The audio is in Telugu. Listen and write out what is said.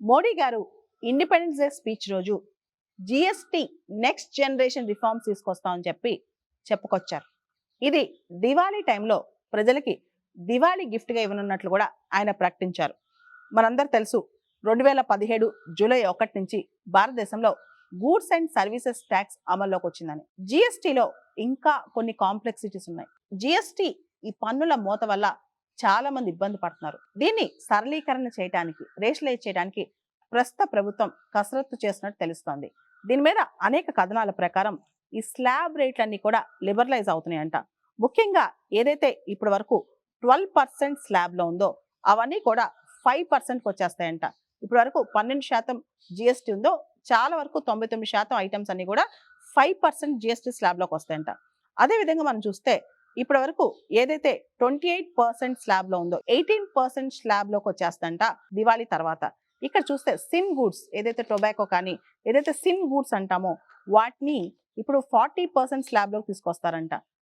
మోడీ గారు ఇండిపెండెన్స్ డే స్పీచ్ రోజు జిఎస్టి నెక్స్ట్ జనరేషన్ రిఫార్మ్స్ తీసుకొస్తామని చెప్పి చెప్పుకొచ్చారు. ఇది దివాళీ టైంలో ప్రజలకి దివాళీ గిఫ్ట్గా ఇవ్వనున్నట్లు కూడా ఆయన ప్రకటించారు. మనందరూ తెలుసు 2017 జూలై 1 నుంచి భారతదేశంలో గూడ్స్ అండ్ సర్వీసెస్ ట్యాక్స్ అమల్లోకి వచ్చిందని. జిఎస్టిలో ఇంకా కొన్ని కాంప్లెక్సిటీస్ ఉన్నాయి. జిఎస్టి ఈ పన్నుల మోత వల్ల చాలా మంది ఇబ్బంది పడుతున్నారు. దీన్ని సరళీకరణ చేయడానికి, రేషనలైజ్ చేయడానికి ప్రస్తుత ప్రభుత్వం కసరత్తు చేస్తున్నట్టు తెలుస్తోంది. దీని మీద అనేక కథనాల ప్రకారం ఈ స్లాబ్ రేట్లన్నీ కూడా లిబరలైజ్ అవుతున్నాయంట. ముఖ్యంగా ఏదైతే ఇప్పటి వరకు 12% స్లాబ్లో ఉందో అవన్నీ కూడా 5%కి వచ్చేస్తాయంట. ఇప్పటి వరకు 12% జిఎస్టీ ఉందో చాలా వరకు 99% ఐటమ్స్ అన్ని కూడా 5% జిఎస్టీ స్లాబ్లోకి వస్తాయంట. అదేవిధంగా మనం చూస్తే ఇప్పటి వరకు ఏదైతే 28% స్లాబ్లో ఉందో 18% స్లాబ్లోకి వచ్చేస్తంట దివాళీ తర్వాత. ఇక్కడ చూస్తే సిమ్ గూడ్స్ ఏదైతే టొబాకో కానీ ఏదైతే సిమ్ గూడ్స్ అంటామో వాటిని ఇప్పుడు 40% స్లాబ్లోకి తీసుకొస్తారంట.